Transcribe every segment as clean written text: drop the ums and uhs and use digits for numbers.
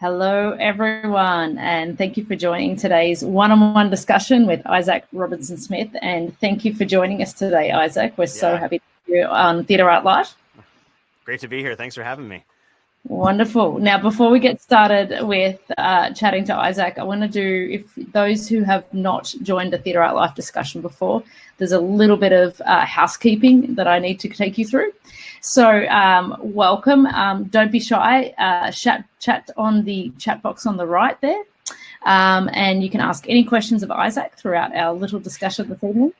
Hello, everyone, and thank you for joining today's one-on-one discussion with Isaac Robinson-Smith. And thank you for joining us today, Isaac. We're so happy to have you on TheatreArtLife. Great to be here. Thanks for having me. Wonderful. Now, before we get started with chatting to Isaac, I want to do, if those who have not joined the TheatreArtLife discussion before, there's a little bit of housekeeping that I need to take you through. So welcome. Don't be shy. Chat on the chat box on the right there. And you can ask any questions of Isaac throughout our little discussion this evening.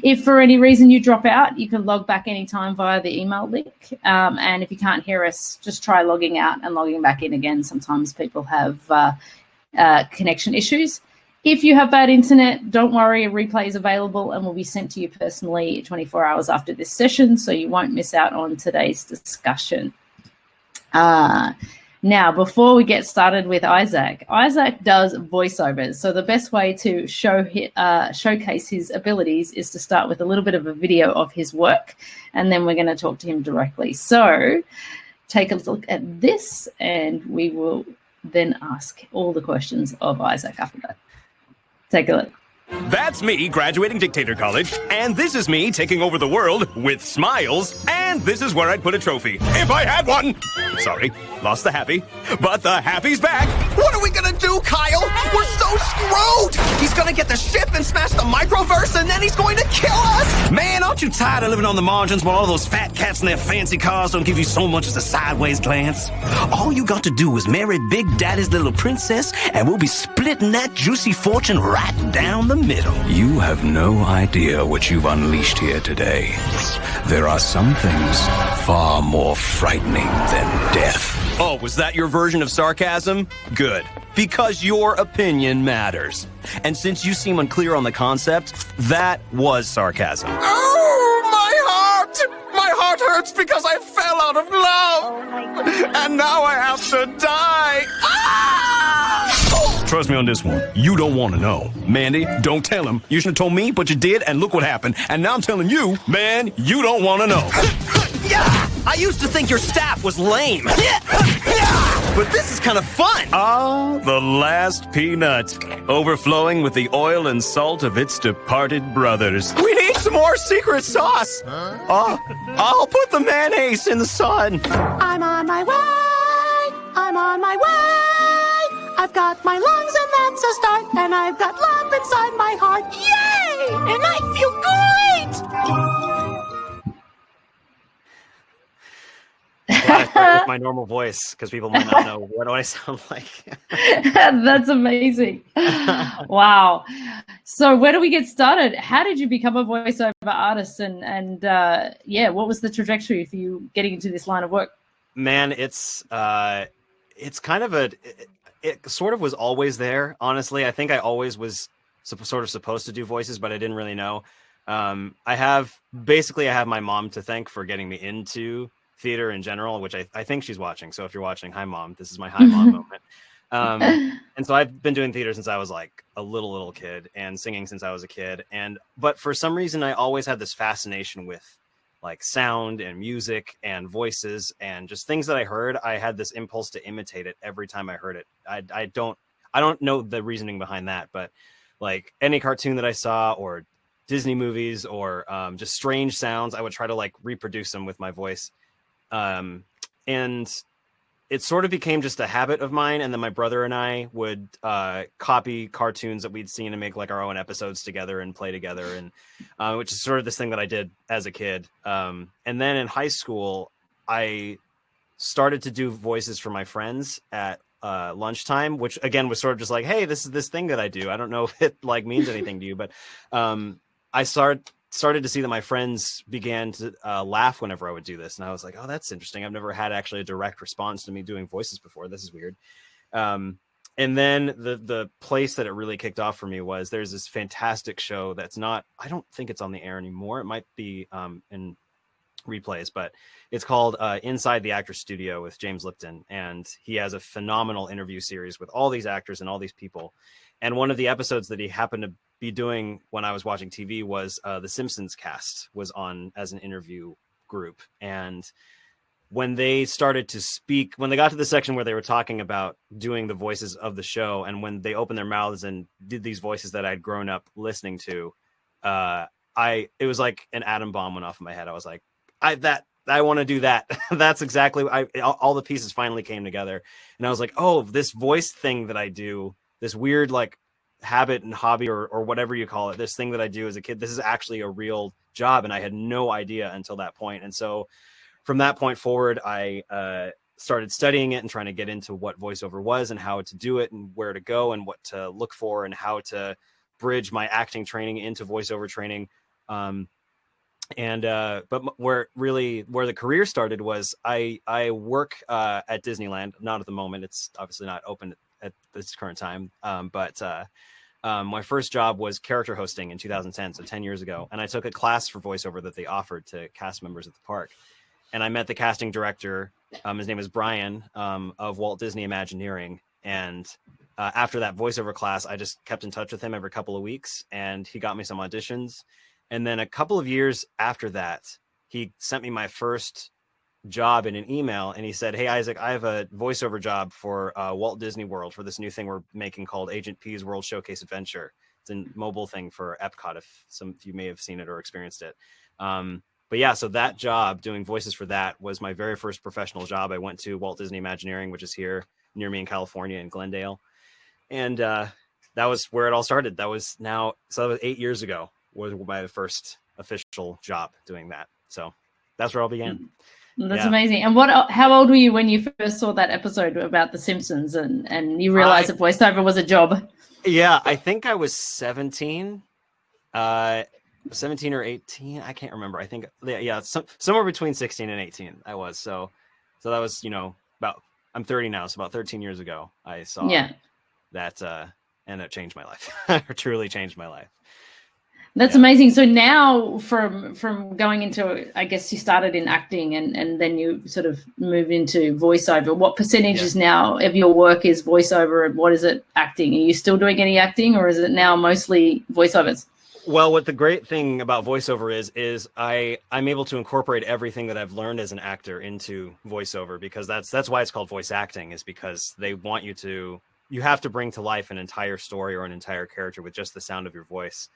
If for any reason you drop out, you can log back anytime via the email link. And if you can't hear us, just try logging out and logging back in again. Sometimes people have connection issues. If you have bad internet, don't worry, a replay is available and will be sent to you personally 24 hours after this session, so you won't miss out on today's discussion. Now, before we get started with Isaac, Isaac does voiceovers. So the best way to showcase his abilities is to start with a little bit of a video of his work, and then we're going to talk to him directly. So take a look at this, and we will then ask all the questions of Isaac after that. Take a look. That's me graduating Dictator College, and this is me taking over the world with smiles, and this is where I'd put a trophy, if I had one. Sorry, lost the happy, but the happy's back. What are we gonna do, Kyle? We're so screwed! He's gonna get the ship and smash the microverse, and then he's going to kill us! Man, aren't you tired of living on the margins while all those fat cats in their fancy cars don't give you so much as a sideways glance? All you got to do is marry Big Daddy's little princess, and we'll be splitting that juicy fortune right down the middle. You have no idea what you've unleashed here today. There are some things far more frightening than death. Oh, was that your version of sarcasm? Good. Because your opinion matters. And since you seem unclear on the concept, that was sarcasm. Oh, my heart! My heart hurts because I fell out of love! And now I have to die! Trust me on this one. You don't want to know. Mandy, don't tell him. You should have told me, but you did, and look what happened. And now I'm telling you, man, you don't want to know. Yeah! I used to think your staff was lame. But this is kind of fun. Ah, the last peanut, overflowing with the oil and salt of its departed brothers. We need some more secret sauce! I'll put the mayonnaise in the sun. I'm on my way. I'm on my way. I've got my lungs and that's a start, and I've got love inside my heart. Yay! And I feel great! I start with my normal voice because people might not know what do I sound like. That's amazing. Wow. So where do we get started? How did you become a voiceover artist? And what was the trajectory for you getting into this line of work? Man, it's kind of it sort of was always there, honestly. I think I always was sort of supposed to do voices, but I didn't really know. I have my mom to thank for getting me into theater in general, which I think she's watching. So if you're watching, hi mom, this is my hi mom moment. And so I've been doing theater since I was like a little kid, and singing since I was a kid. But for some reason, I always had this fascination with like sound and music and voices and just things that I heard. I had this impulse to imitate it every time I heard it. I don't know the reasoning behind that, but like any cartoon that I saw or Disney movies or just strange sounds, I would try to like reproduce them with my voice. And it sort of became just a habit of mine. And then my brother and I would copy cartoons that we'd seen and make like our own episodes together and play together. And which is sort of this thing that I did as a kid. And then in high school, I started to do voices for my friends at lunchtime, which again was sort of just like, hey, this is this thing that I do. I don't know if it like means anything to you, but I started to see that my friends began to laugh whenever I would do this. And I was like, oh, that's interesting. I've never had actually a direct response to me doing voices before. This is weird. And then the place that it really kicked off for me was there's this fantastic show that's not, I don't think it's on the air anymore. It might be in replays, but it's called Inside the Actors Studio with James Lipton. And he has a phenomenal interview series with all these actors and all these people. And one of the episodes that he happened to be doing when I was watching TV was the Simpsons cast was on as an interview group. And when they started to speak, when they got to the section where they were talking about doing the voices of the show, and when they opened their mouths and did these voices that I'd grown up listening to, it was like an atom bomb went off in my head. I was like, I want to do that. That's exactly, all the pieces finally came together. And I was like, oh, this voice thing that I do, this weird like habit and hobby or whatever you call it, this thing that I do as a kid, this is actually a real job. And I had no idea until that point. And so from that point forward, I started studying it and trying to get into what voiceover was and how to do it and where to go and what to look for and how to bridge my acting training into voiceover training. But where the career started was I work at Disneyland, not at the moment. It's obviously not open at this current time. My first job was character hosting in 2010, so 10 years ago. And I took a class for voiceover that they offered to cast members at the park. And I met the casting director. His name is Brian of Walt Disney Imagineering. And after that voiceover class, I just kept in touch with him every couple of weeks, and he got me some auditions. And then a couple of years after that, he sent me my first job in an email, and he said, "Hey, Isaac, I have a voiceover job for Walt Disney World for this new thing we're making called Agent P's World Showcase Adventure. It's a mobile thing for Epcot, if some of you may have seen it or experienced it." But yeah, so that job, doing voices for that, was my very first professional job. I went to Walt Disney Imagineering, which is here near me in California in Glendale. And that was where it all started. That was 8 years ago was my first official job doing that. So that's where it all began. That's amazing. And how old were you when you first saw that episode about The Simpsons and you realized that voiceover was a job? Yeah, I think I was 17. 17 or 18, I can't remember. I think somewhere between 16 and 18 I was. So that was, I'm 30 now, so about 13 years ago I saw that, and it changed my life. It truly changed my life. That's amazing. So now from going into, I guess you started in acting and then you sort of moved into voiceover. What percentage is now of your work is voiceover and what is it acting? Are you still doing any acting, or is it now mostly voiceovers? Well, what the great thing about voiceover is I'm able to incorporate everything that I've learned as an actor into voiceover, because that's why it's called voice acting, is because they want you have to bring to life an entire story or an entire character with just the sound of your voice.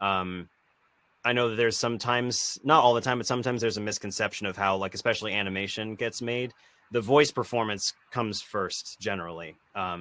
I know that there's sometimes, not all the time, but sometimes there's a misconception of how, like, especially animation gets made. The voice performance comes first generally.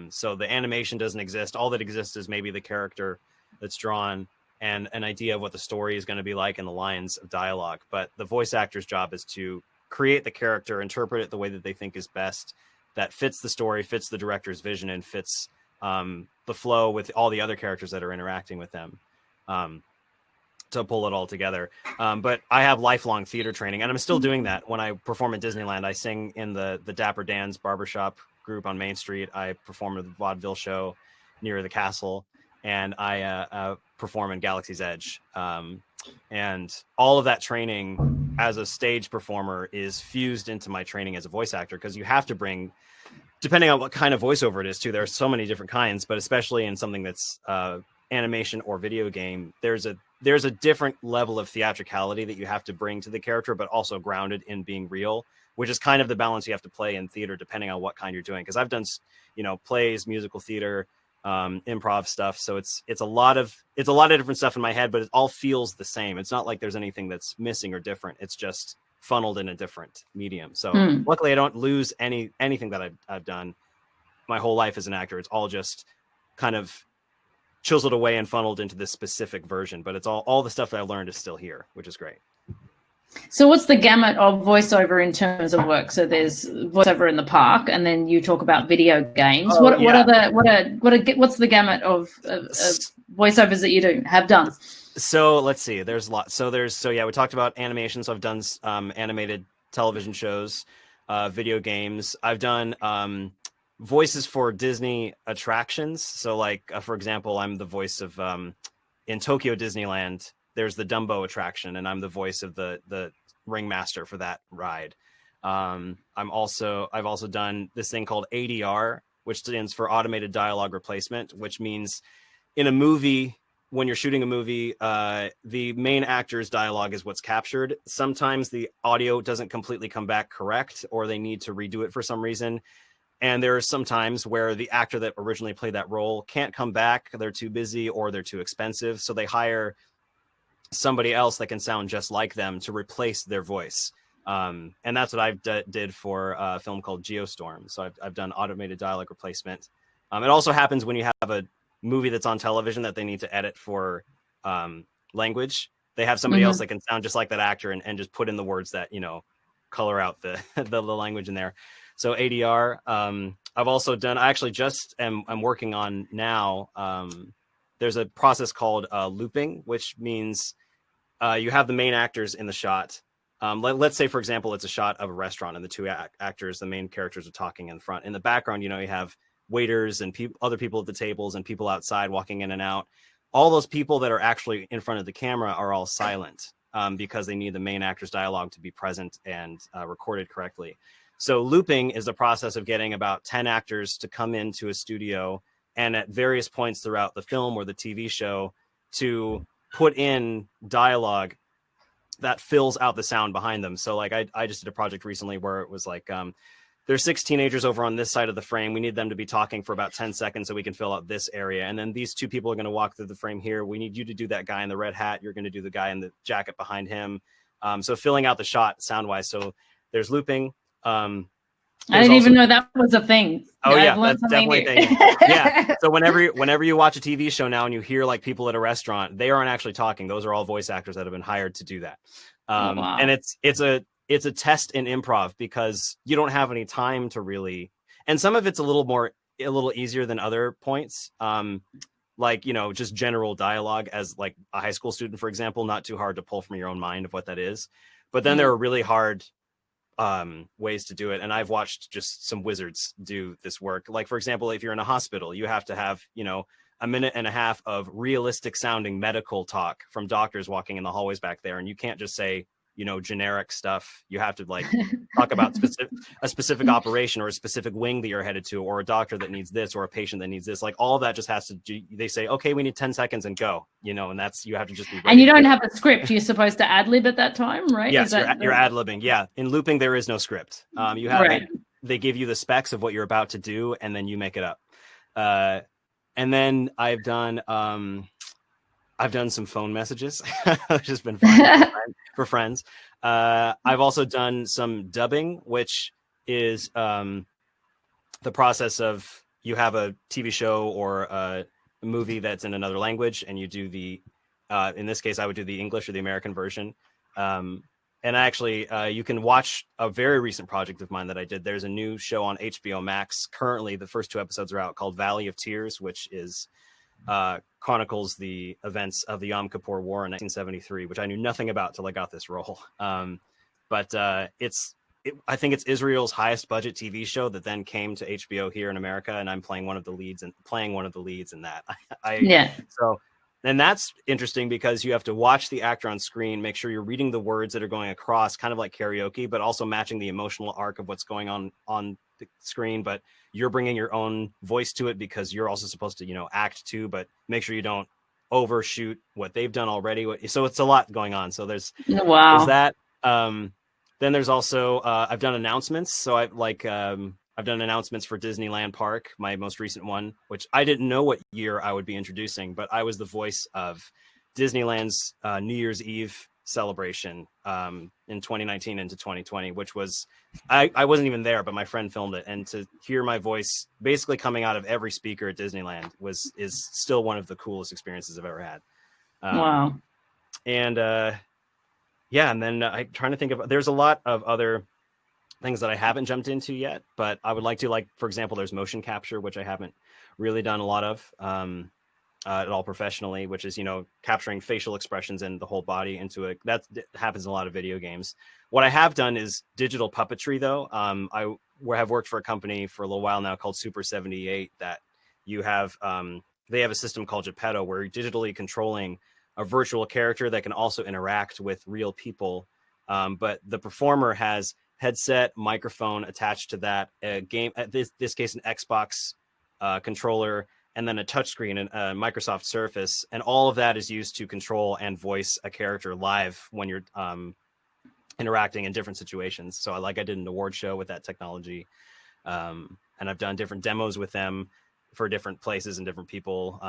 So the animation doesn't exist. All that exists is maybe the character that's drawn and an idea of what the story is going to be like and the lines of dialogue. But the voice actor's job is to create the character, interpret it the way that they think is best, that fits the story, fits the director's vision, and fits the flow with all the other characters that are interacting with them, to pull it all together. But I have lifelong theater training, and I'm still doing that. When I perform at Disneyland, I sing in the Dapper Dan's barbershop group on Main Street. I perform at the vaudeville show near the castle, and I perform in Galaxy's Edge. And all of that training as a stage performer is fused into my training as a voice actor, because you have to bring, depending on what kind of voiceover it is too, there are so many different kinds, but especially in something that's animation or video game, there's a different level of theatricality that you have to bring to the character, but also grounded in being real, which is kind of the balance you have to play in theater, depending on what kind you're doing. Because I've done, plays, musical theater, improv stuff, so it's a lot of different stuff in my head, but it all feels the same. It's not like there's anything that's missing or different. It's just funneled in a different medium. So luckily I don't lose anything that I've done my whole life as an actor. It's all just kind of chiseled away and funneled into this specific version, but it's all the stuff that I learned is still here, which is great. So what's the gamut of voiceover in terms of work? So there's voiceover in the park, and then you talk about video games. What's the gamut of voiceovers that you have done? So let's see. There's a lot. We talked about animation. So I've done animated television shows, video games. I've done voices for Disney attractions. So like, for example, I'm the voice of in Tokyo Disneyland, there's the Dumbo attraction, and I'm the voice of the ringmaster for that ride. I've also done this thing called ADR, which stands for automated dialogue replacement, which means in a movie, when you're shooting a movie, the main actor's dialogue is what's captured. Sometimes the audio doesn't completely come back correct, or they need to redo it for some reason. And there are some times where the actor that originally played that role can't come back. They're too busy or they're too expensive. So they hire somebody else that can sound just like them to replace their voice. And that's what I did for a film called Geostorm. So I've done automated dialogue replacement. It also happens when you have a movie that's on television that they need to edit for language. They have somebody else that can sound just like that actor and just put in the words that, you know, color out the language in there. So ADR. I've also done, I actually just I'm working on now. There's a process called looping, which means you have the main actors in the shot. Let's say, for example, it's a shot of a restaurant and the two actors, the main characters, are talking in front. In the background, you know, you have waiters and other people at the tables and people outside walking in and out. All those people that are actually in front of the camera are all silent because they need the main actor's dialogue to be present and recorded correctly. So looping is the process of getting about 10 actors to come into a studio and at various points throughout the film or the TV show to put in dialogue that fills out the sound behind them. So like I just did a project recently where it was like, there's 6 teenagers over on this side of the frame. We need them to be talking for about 10 seconds so we can fill out this area. And then these 2 people are going to walk through the frame here. We need you to do that guy in the red hat. You're going to do the guy in the jacket behind him. So filling out the shot sound wise. So there's looping. I didn't even know that was a thing. Oh yeah, that's definitely a thing. Yeah. So whenever you watch a TV show now and you hear like people at a restaurant, they aren't actually talking. Those are all voice actors that have been hired to do that. Wow. And it's a test in improv because you don't have any time to really, and some of it's a little easier than other points. Like, you know, just general dialogue as like a high school student, for example, not too hard to pull from your own mind of what that is. But then there are really hard ways to do it. And I've watched just some wizards do this work. Like, for example, if you're in a hospital, you have to have, you know, a minute and a half of realistic sounding medical talk from doctors walking in the hallways back there. And you can't just say, you know, generic stuff. You have to like talk about a specific operation or a specific wing that you're headed to, or a doctor that needs this, or a patient that needs this. Like all of that just has to do, they say, okay, we need 10 seconds and go, you know, and that's, you have to just be ready. And you don't have a script. You're supposed to ad lib at that time, right? Yes, you're ad libbing. Yeah. In looping, there is no script. You have, they give you the specs of what you're about to do, and then you make it up. And then I've done some phone messages, which has been fun for friends. I've also done some dubbing, which is the process of, you have a TV show or a movie that's in another language, and you do the, in this case, I would do the English or the American version. And actually, you can watch a very recent project of mine that I did. There's a new show on HBO Max. Currently, the first 2 episodes are out, called Valley of Tears, which is chronicles the events of the Yom Kippur War in 1973, which I knew nothing about till I got this role. But I think it's Israel's highest budget TV show that then came to HBO here in America, and I'm playing one of the leads in that. So, and that's interesting because you have to watch the actor on screen, make sure you're reading the words that are going across, kind of like karaoke, but also matching the emotional arc of what's going on the screen. But you're bringing your own voice to it because you're also supposed to, you know, act too, but make sure you don't overshoot what they've done already. So it's a lot going on. So there's that. Then there's also, I've done announcements. So I've done announcements for Disneyland Park, my most recent one, which I didn't know what year I would be introducing, but I was the voice of Disneyland's New Year's Eve celebration in 2019 into 2020, which was, I wasn't even there, but my friend filmed it. And to hear my voice basically coming out of every speaker at Disneyland is still one of the coolest experiences I've ever had. Wow. And and then I'm trying to think of, there's a lot of other things that I haven't jumped into yet, but I would like to, like, for example, there's motion capture, which I haven't really done a lot of at all professionally, which is, you know, capturing facial expressions and the whole body into it. That happens in a lot of video games. What I have done is digital puppetry, though. I have worked for a company for a little while now called Super 78 that you have, they have a system called Geppetto where you're digitally controlling a virtual character that can also interact with real people. But the performer has headset, microphone attached to that, a game, at this case, an Xbox controller, and then a touchscreen and a Microsoft Surface, and all of that is used to control and voice a character live when you're interacting in different situations. So I did an award show with that technology, and I've done different demos with them for different places and different people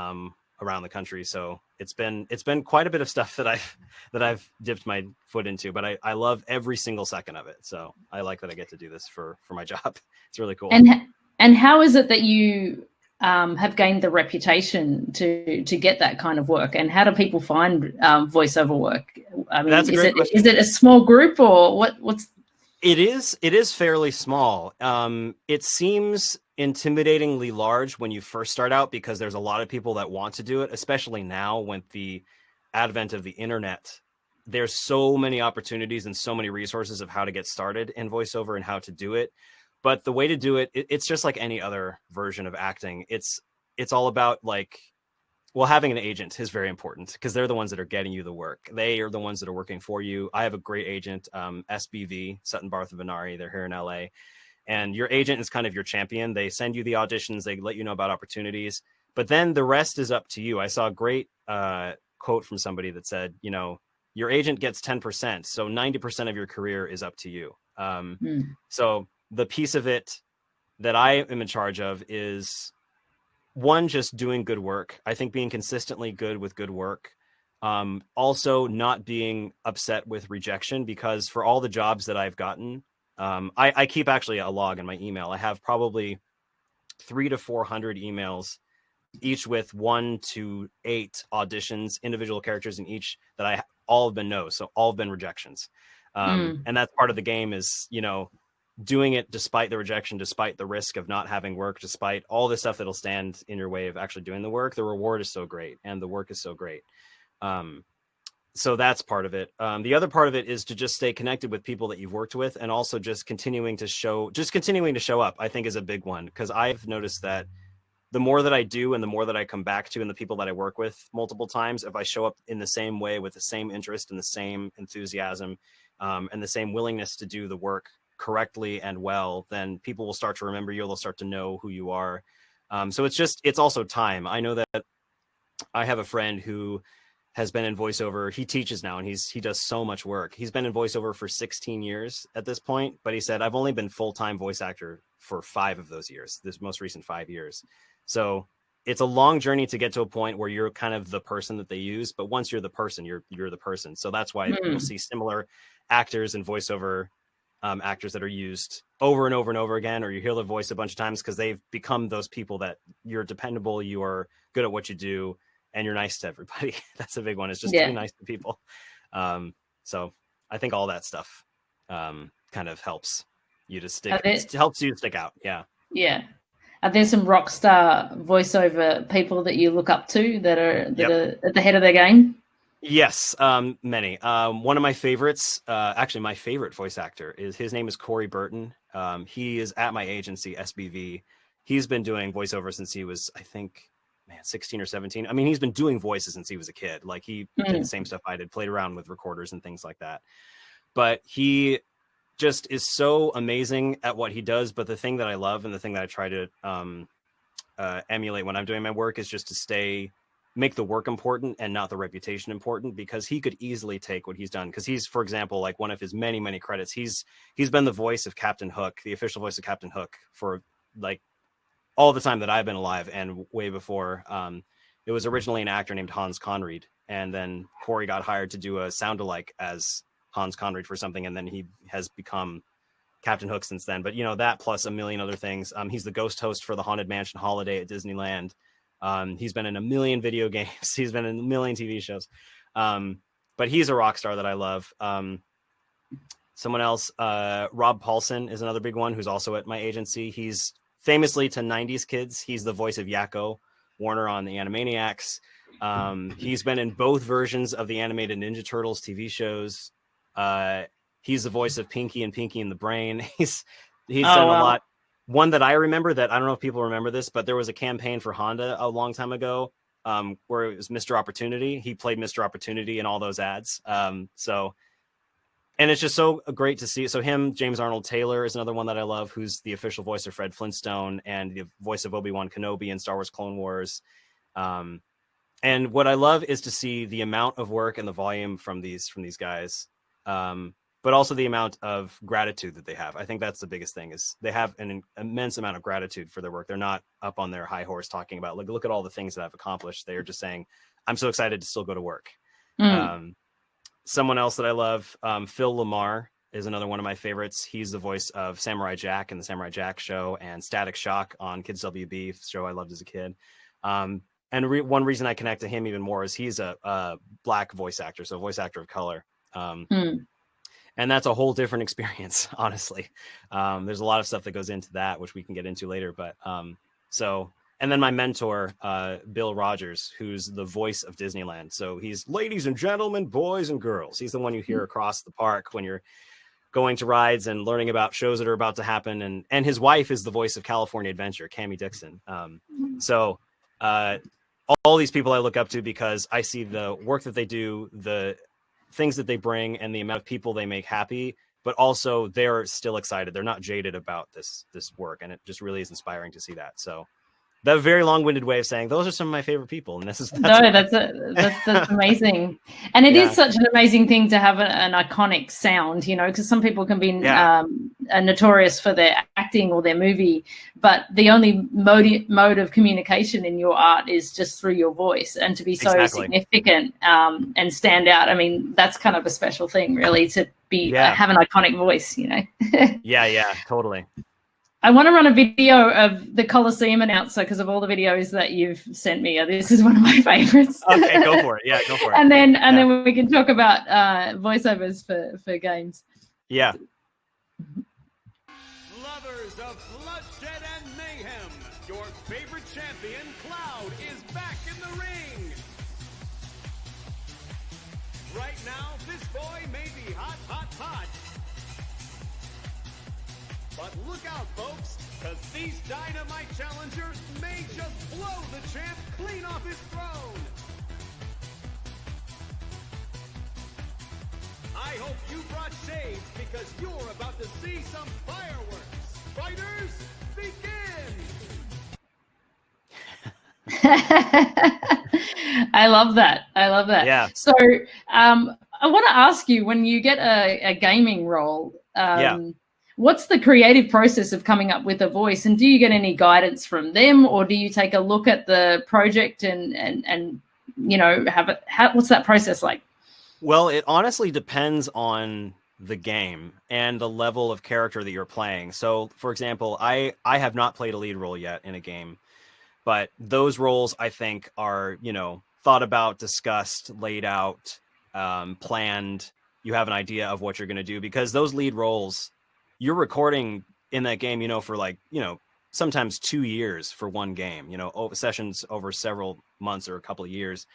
around the country. So it's been quite a bit of stuff that I've dipped my foot into, but I love every single second of it. So I like that I get to do this for my job. It's really cool. And how is it that you have gained the reputation to get that kind of work, and how do people find voiceover work? I mean, is it a small group, or what's It is fairly small. It seems intimidatingly large when you first start out, because there's a lot of people that want to do it, especially now with the advent of the internet. There's so many opportunities and so many resources of how to get started in voiceover and how to do it. But the way to do it, it's just like any other version of acting. It's all about having an agent is very important, because they're the ones that are getting you the work. They are the ones that are working for you. I have a great agent, SBV, Sutton Barth Venari. They're here in LA. And your agent is kind of your champion. They send you the auditions. They let you know about opportunities. But then the rest is up to you. I saw a great quote from somebody that said, your agent gets 10%. So 90% of your career is up to you. So the piece of it that I am in charge of is, one, just doing good work. I think being consistently good with good work. Also not being upset with rejection, because for all the jobs that I've gotten, I keep actually a log in my email. I have probably 300 to 400 emails, each with 1 to 8 auditions, individual characters in each, that all have been no's. So all have been rejections. And that's part of the game, is, doing it despite the rejection, despite the risk of not having work, despite all the stuff that'll stand in your way of actually doing the work. The reward is so great, and the work is so great. So that's part of it. The other part of it is to just stay connected with people that you've worked with, and also just continuing to show up, I think, is a big one, because I've noticed that the more that I do and the more that I come back to, and the people that I work with multiple times, if I show up in the same way with the same interest and the same enthusiasm, and the same willingness to do the work correctly and well, then people will start to remember you. They'll start to know who you are. So it's also time. I know that I have a friend who has been in voiceover. He teaches now, and he does so much work. He's been in voiceover for 16 years at this point, but he said, I've only been full-time voice actor for 5 of those years, this most recent 5 years. So it's a long journey to get to a point where you're kind of the person that they use. But once you're the person, you're the person. So that's why you'll see similar actors and voiceover actors that are used over and over and over again, or you hear their voice a bunch of times, because they've become those people that you're dependable, you are good at what you do, and you're nice to everybody. That's a big one. It's just to be nice to people. So I think all that stuff kind of helps you to stick. It helps you to stick out. Yeah. Yeah. Are there some rock star voiceover people that you look up to that are at the head of their game? Yes, many. One of my favorites, actually my favorite voice actor, his name is Corey Burton. He is at my agency, SBV. He's been doing voiceover since he was, I think, 16 or 17. I mean, he's been doing voices since he was a kid. Like, he did the same stuff I did, played around with recorders and things like that. But he just is so amazing at what he does. But the thing that I love, and the thing that I try to emulate when I'm doing my work, is just to make the work important and not the reputation important, because he could easily take what he's done. Because he's, for example, like, one of his many, many credits, he's been the voice of Captain Hook, the official voice of Captain Hook, for like all the time that I've been alive, and way before. It was originally an actor named Hans Conried, and then Corey got hired to do a sound-alike as Hans Conried for something, and then he has become Captain Hook since then. But that plus a million other things. He's the ghost host for the Haunted Mansion Holiday at Disneyland. He's been in a million video games. He's been in a million TV shows. But he's a rock star that I love. Someone else, Rob Paulson is another big one, who's also at my agency. He's famously to 90s kids. He's the voice of Yakko Warner on the Animaniacs. He's been in both versions of the animated Ninja Turtles TV shows. He's the voice of Pinky and Pinky and the Brain. He's done a lot. One that I remember, that I don't know if people remember this, but there was a campaign for Honda a long time ago, where it was Mr. Opportunity. He played Mr. Opportunity in all those ads. So and it's just so great to see. So him, James Arnold Taylor is another one that I love, who's the official voice of Fred Flintstone and the voice of Obi-Wan Kenobi in Star Wars Clone Wars. And what I love is to see the amount of work and the volume from these guys, but also the amount of gratitude that they have. I think that's the biggest thing, is they have an immense amount of gratitude for their work. They're not up on their high horse talking about, look at all the things that I've accomplished. They are just saying, I'm so excited to still go to work. Someone else that I love, Phil Lamar, is another one of my favorites. He's the voice of Samurai Jack in the Samurai Jack show and Static Shock on Kids WB, show I loved as a kid. And one reason I connect to him even more is he's a Black voice actor, so a voice actor of color. And that's a whole different experience, honestly. There's a lot of stuff that goes into that, which we can get into later. But and then my mentor, Bill Rogers, who's the voice of Disneyland. So he's ladies and gentlemen, boys and girls. He's the one you hear across the park when you're going to rides and learning about shows that are about to happen. And his wife is the voice of California Adventure, Cammie Dixon. All these people I look up to because I see the work that they do, the things that they bring, and the amount of people they make happy, but also they're still excited. They're not jaded about this work. And it just really is inspiring to see that. So that very long-winded way of saying those are some of my favorite people, and that's amazing. And it is such an amazing thing to have an iconic sound, because some people can be notorious for their acting or their movie, but the only mode of communication in your art is just through your voice, and to be so significant and stand out. I mean, that's kind of a special thing, really, to be have an iconic voice. Yeah, totally. I want to run a video of the Coliseum announcer because of all the videos that you've sent me. This is one of my favorites. Okay, go for it. Yeah, go for it. And then we can talk about voiceovers for games. Yeah. Lovers of bloodshed and mayhem, your favorite champion, Cloud, is back in the ring. Right now, this boy may be hot. But look out, folks, because these dynamite challengers may just blow the champ clean off his throne. I hope you brought shades because you're about to see some fireworks. Fighters, begin! I love that. Yeah. So I want to ask you, when you get a gaming role, what's the creative process of coming up with a voice, and do you get any guidance from them, or do you take a look at the project and what's that process like? Well, it honestly depends on the game and the level of character that you're playing. So, for example, I have not played a lead role yet in a game, but those roles I think are, thought about, discussed, laid out, planned. You have an idea of what you're going to do, because those lead roles, you're recording in that game, for sometimes 2 years for one game, sessions over several months or a couple of years,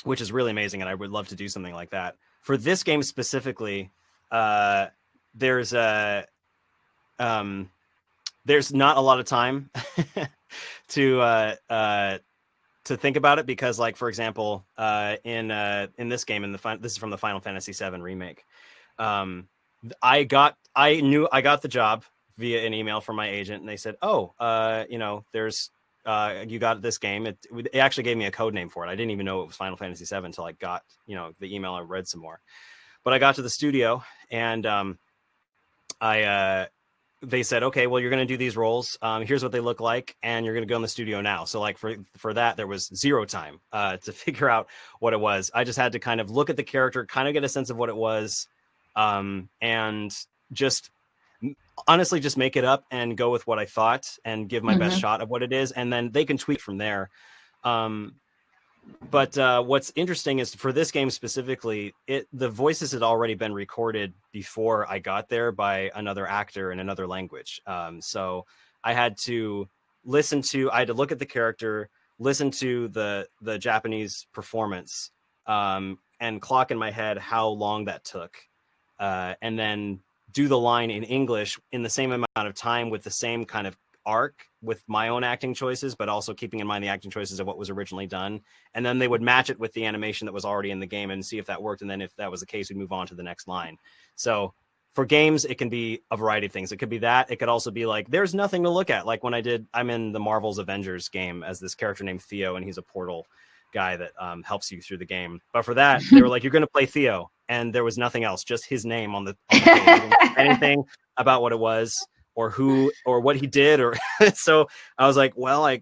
which is really amazing. And I would love to do something like that. For this game specifically, there's not a lot of time to think about it, because, like, for example, in this game, this is from the Final Fantasy VII remake. I got the job via an email from my agent, and they said, there's you got this game. It actually gave me a code name for it. I didn't even know it was Final Fantasy VII until I got the email. I read some more, but I got to the studio, and they said, okay, well, you're going to do these roles. Here's what they look like, and you're going to go in the studio now. So, like, for that, there was zero time to figure out what it was. I just had to kind of look at the character, kind of get a sense of what it was, and just honestly just make it up and go with what I thought and give my best shot of what it is, and then they can tweak from there. But what's interesting is, for this game specifically, the voices had already been recorded before I got there by another actor in another language. So I had to look at the character, listen to the Japanese performance, and clock in my head how long that took. And then do the line in English in the same amount of time with the same kind of arc with my own acting choices, but also keeping in mind the acting choices of what was originally done. And then they would match it with the animation that was already in the game and see if that worked. And then if that was the case, we'd move on to the next line. So for games, it can be a variety of things. It could be that. It could also be like, there's nothing to look at. Like when I'm in the Marvel's Avengers game as this character named Theo, and he's a portal guy that helps you through the game. But for that, they were like, you're going to play Theo. And there was nothing else, just his name on the page. Anything about what it was or who or what he did. Or so I was like, well,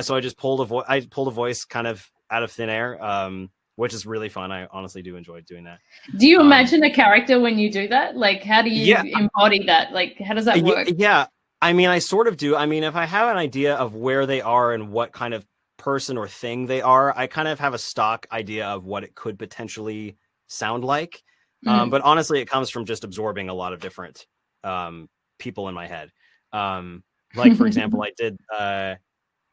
so I just pulled a voice kind of out of thin air. Which is really fun. I honestly do enjoy doing that. Do you imagine a character when you do that? Like, how do you embody that? Like, how does that work? Yeah. I mean, I sort of do. I mean, if I have an idea of where they are and what kind of person or thing they are, I kind of have a stock idea of what it could potentially sound like. But honestly, it comes from just absorbing a lot of different people in my head. Like, for example,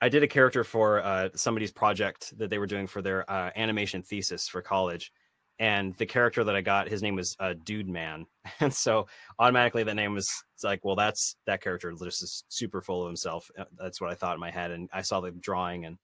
I did a character for somebody's project that they were doing for their animation thesis for college. And the character that I got, his name was Dude Man. And so automatically that name was, it's like, well, that character just is super full of himself. That's what I thought in my head. And I saw the drawing and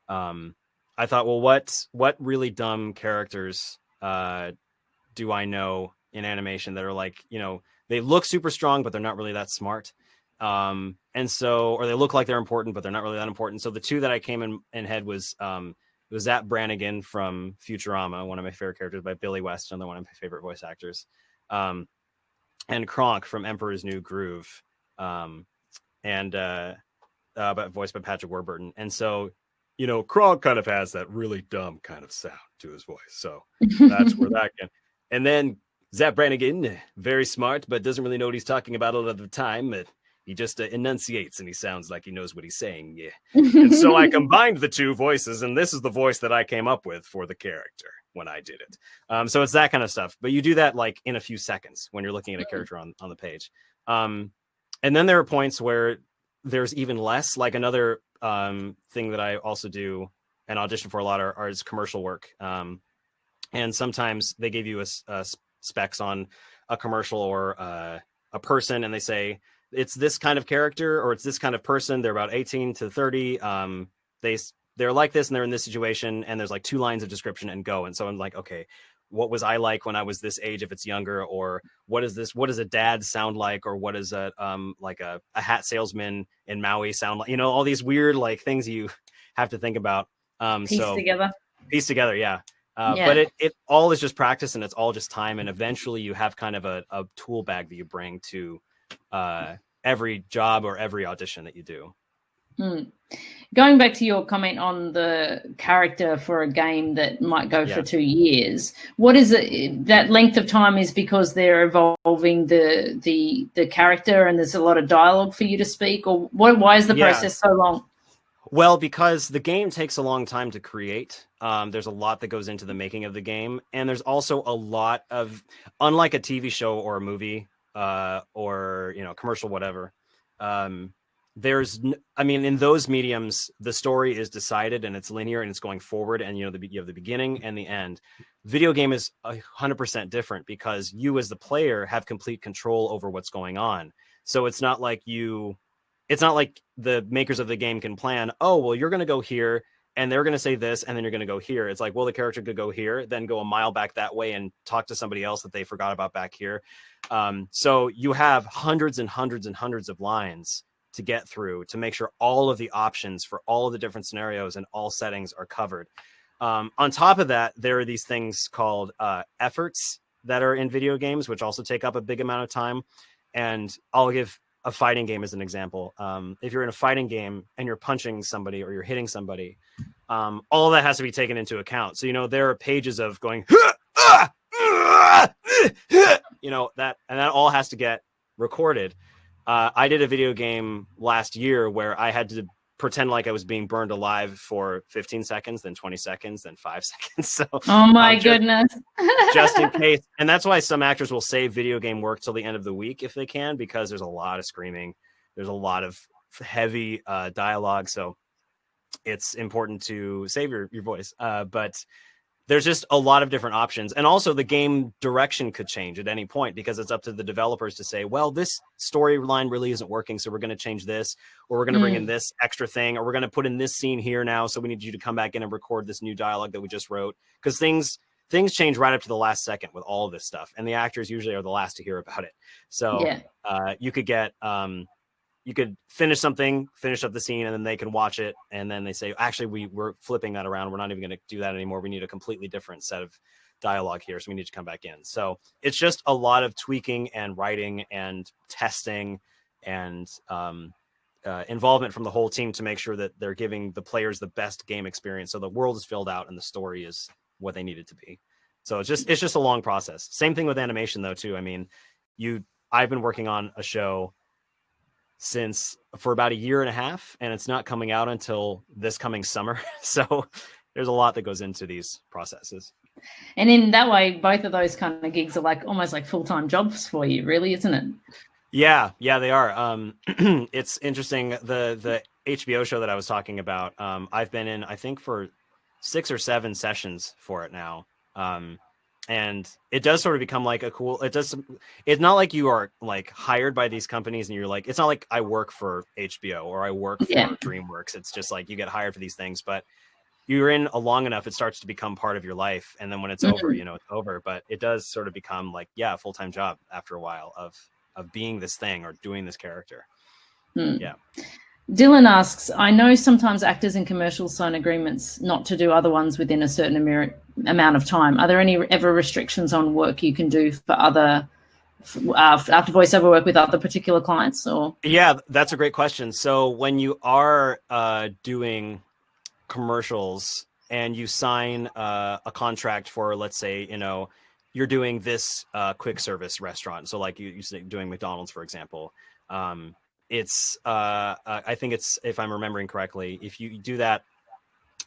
I thought, well, what really dumb characters do I know in animation that are like, you know, they look super strong, but they're not really that smart. And so, or they look like they're important, but they're not really that important. So the two that I came in head was, it was Zap Brannigan from Futurama, one of my favorite characters by Billy West, another one of my favorite voice actors. And Kronk from Emperor's New Groove. But voiced by Patrick Warburton. And so, you know, Kronk kind of has that really dumb kind of sound to his voice. So that's where that can. And then Zap Brannigan, very smart, but doesn't really know what he's talking about a lot of the time. But he just enunciates and he sounds like he knows what he's saying. Yeah. And so I combined the two voices, and this is the voice that I came up with for the character when I did it. So it's that kind of stuff. But you do that like in a few seconds when you're looking at a character on the page. And then there are points where there's even less. Like another thing that I also do and audition for a lot is commercial work. And sometimes they give you a specs on a commercial or a person, and they say, it's this kind of character or it's this kind of person. They're about 18 to 30. They're like this and they're in this situation. And there's like 2 lines of description and go. And so I'm like, okay, what was I like when I was this age if it's younger? Or what does a dad sound like? Or what is a hat salesman in Maui sound like? You know, all these weird like things you have to think about. Piece together. Yeah. But it all is just practice and it's all just time. And eventually you have kind of a tool bag that you bring to every job or every audition that you do. Going back to your comment on the character for a game that might go for 2 years, what is it? That length of time is because they're evolving the character and there's a lot of dialogue for you to speak, or why is the process so long? Well, because the game takes a long time to create. There's a lot that goes into the making of the game. And there's also a lot of, unlike a TV show or a movie or, you know, commercial, whatever. In those mediums, the story is decided and it's linear and it's going forward. And, you know, you have the beginning and the end. Video game is 100% different because you as the player have complete control over what's going on. So it's not like the makers of the game can plan, oh, well, you're going to go here and they're going to say this and then you're going to go here. It's like, well, the character could go here, then go a mile back that way and talk to somebody else that they forgot about back here. So you have hundreds and hundreds and hundreds of lines to get through to make sure all of the options for all of the different scenarios and all settings are covered. On top of that, there are these things called efforts that are in video games, which also take up a big amount of time. And I'll give a fighting game as an example. If you're in a fighting game and you're punching somebody or you're hitting somebody, all of that has to be taken into account. So, you know, there are pages of going, you know, that all has to get recorded. I did a video game last year where I had to pretend like I was being burned alive for 15 seconds, then 20 seconds, then 5 seconds. So, oh my goodness. Just in case. And that's why some actors will save video game work till the end of the week if they can, because there's a lot of screaming. There's a lot of heavy dialogue. So it's important to save your voice. But there's just a lot of different options. And also the game direction could change at any point because it's up to the developers to say, well, this storyline really isn't working, so we're going to change this, or we're going to bring in this extra thing, or we're going to put in this scene here now, so we need you to come back in and record this new dialogue that we just wrote. Because things change right up to the last second with all of this stuff, and the actors usually are the last to hear about it. So you could get you could finish up the scene, and then they can watch it, and then they say, actually, we're flipping that around. We're not even going to do that anymore. We need a completely different set of dialogue here, so we need to come back in. So it's just a lot of tweaking and writing and testing and involvement from the whole team to make sure that they're giving the players the best game experience, so the world is filled out and the story is what they need it to be. So it's just a long process. Same thing with animation, though, too. I mean, I've been working on a show for about a year and a half, and it's not coming out until this coming summer. So there's a lot that goes into these processes. And in that way, both of those kind of gigs are almost like full-time jobs for you, really, isn't it? Yeah, they are. It's interesting. The HBO show that I was talking about, I've been in, I think, for 6 or 7 sessions for it now. And it does sort of become like it's not like you are like hired by these companies and you're like, it's not like I work for HBO or I work for DreamWorks. It's just like you get hired for these things, but you're in a long enough, it starts to become part of your life. And then when it's over, it's over, but it does sort of become like, a full-time job after a while of being this thing or doing this character. Yeah. Dylan asks, I know sometimes actors in commercials sign agreements not to do other ones within a certain amount of time. Are there any ever restrictions on work you can do for after voiceover work with other particular clients? Or yeah, that's a great question. So when you are doing commercials and you sign a contract for, let's say, you're doing this quick service restaurant. So like you're doing McDonald's, for example. It's I think it's, if I'm remembering correctly, if you do that,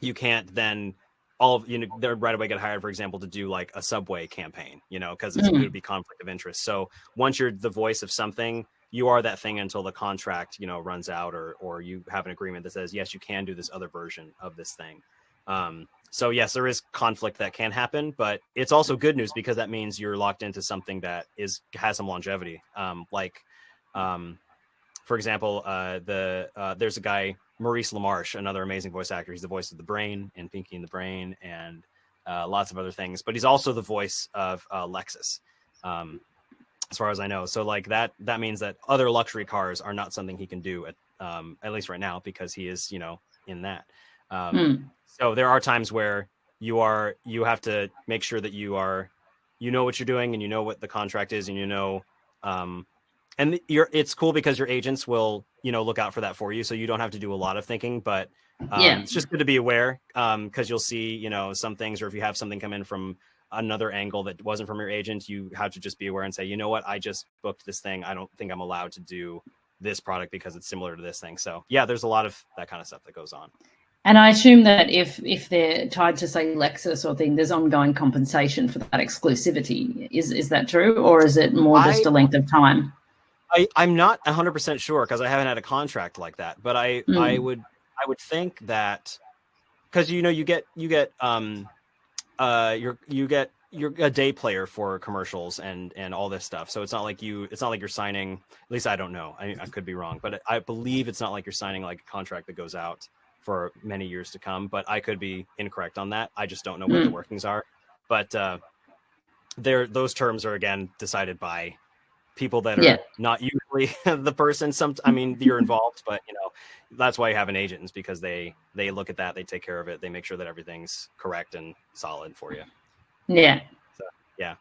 you can't then they're right away get hired, for example, to do like a Subway campaign, because it would be conflict of interest. So once you're the voice of something, you are that thing until the contract, runs out, or you have an agreement that says, yes, you can do this other version of this thing. So yes, there is conflict that can happen, but it's also good news because that means you're locked into something that has some longevity. For example, there's a guy, Maurice LaMarche, another amazing voice actor. He's the voice of the Brain in Pinky and the Brain and lots of other things. But he's also the voice of Lexus, as far as I know. So like that means that other luxury cars are not something he can do at least right now, because he is, in that. So there are times where you have to make sure that you know what you're doing, and you know what the contract is, and and it's cool because your agents will, look out for that for you. So you don't have to do a lot of thinking, but it's just good to be aware, because you'll see, some things, or if you have something come in from another angle that wasn't from your agent, you have to just be aware and say, you know what, I just booked this thing. I don't think I'm allowed to do this product because it's similar to this thing. So yeah, there's a lot of that kind of stuff that goes on. And I assume that if they're tied to, say, Lexus or thing, there's ongoing compensation for that exclusivity. Is that true, or is it more just a length of time? I'm not 100% sure because I haven't had a contract like that, but I would think that, because you get you're a day player for commercials and all this stuff, so it's not like you're signing, at least I don't know, I could be wrong, but I believe it's not like you're signing like a contract that goes out for many years to come, but I could be incorrect on that. I just don't know what the workings are, but those terms are again decided by people that are not usually the person. You're involved, but that's why you have an agent, is because they look at that, they take care of it, they make sure that everything's correct and solid for you. Yeah. So, yeah.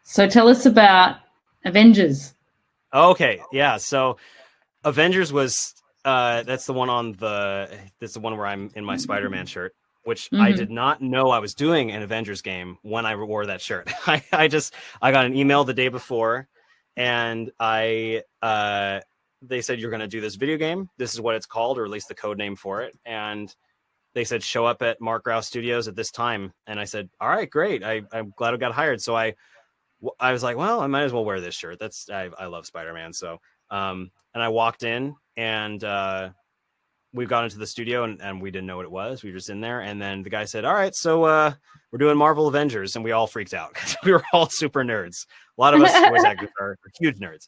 So tell us about Avengers. Okay. Yeah. So Avengers was that's the one where I'm in my Spider-Man shirt, which I did not know I was doing an Avengers game when I wore that shirt. I got an email the day before, and they said, you're going to do this video game. This is what it's called, or at least the code name for it. And they said, show up at Mark Rouse Studios at this time. And I said, all right, great. I'm glad I got hired. So I was like, well, I might as well wear this shirt. I love Spider-Man. So, and I walked in, and we got into the studio and we didn't know what it was. We were just in there. And then the guy said, all right, so we're doing Marvel Avengers. And we all freaked out because we were all super nerds. A lot of us voice actors are huge nerds.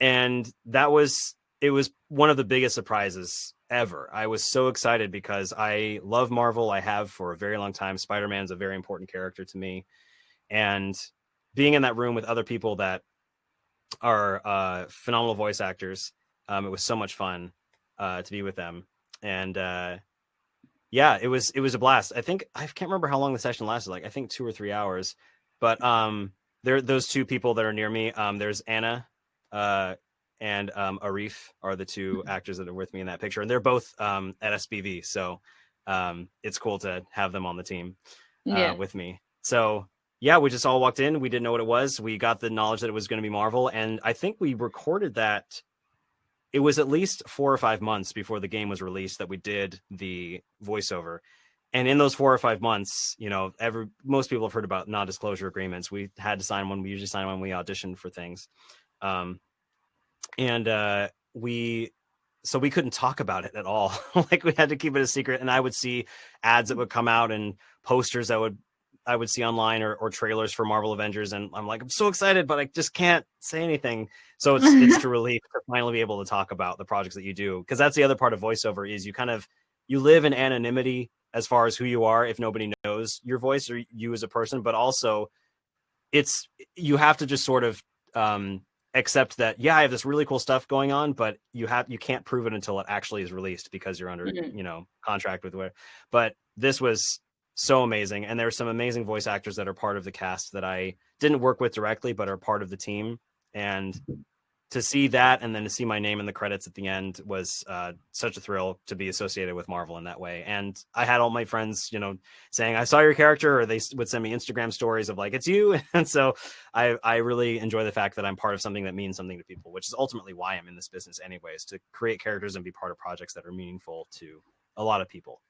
And it was one of the biggest surprises ever. I was so excited because I love Marvel. I have for a very long time. Spider-Man's a very important character to me. And being in that room with other people that are phenomenal voice actors, it was so much fun to be with them. And yeah, it was a blast. I think I can't remember how long the session lasted. Like I think 2 or 3 hours. But those two people that are near me. There's Anna and Arif are the two actors that are with me in that picture, and they're both at SBV. So it's cool to have them on the team with me. So yeah, we just all walked in. We didn't know what it was. We got the knowledge that it was going to be Marvel, and I think we recorded that. It was at least 4 or 5 months before the game was released that we did the voiceover. And in those 4 or 5 months, you know, most people have heard about non-disclosure agreements. We had to sign one. We usually sign when we audition for things. So we couldn't talk about it at all. Like we had to keep it a secret. And I would see ads that would come out and posters that I would see online or trailers for Marvel Avengers. And I'm like, I'm so excited, but I just can't say anything. So it's a relief to finally be able to talk about the projects that you do. Cause that's the other part of voiceover is you live in anonymity as far as who you are, if nobody knows your voice or you as a person, but also you have to just sort of, accept that, yeah, I have this really cool stuff going on, but you can't prove it until it actually is released because you're under, contract with where. But this was so amazing. And there are some amazing voice actors that are part of the cast that I didn't work with directly, but are part of the team. And to see that and then to see my name in the credits at the end was such a thrill to be associated with Marvel in that way. And I had all my friends, saying, I saw your character, or they would send me Instagram stories of like, it's you. And so I really enjoy the fact that I'm part of something that means something to people, which is ultimately why I'm in this business anyways, to create characters and be part of projects that are meaningful to a lot of people.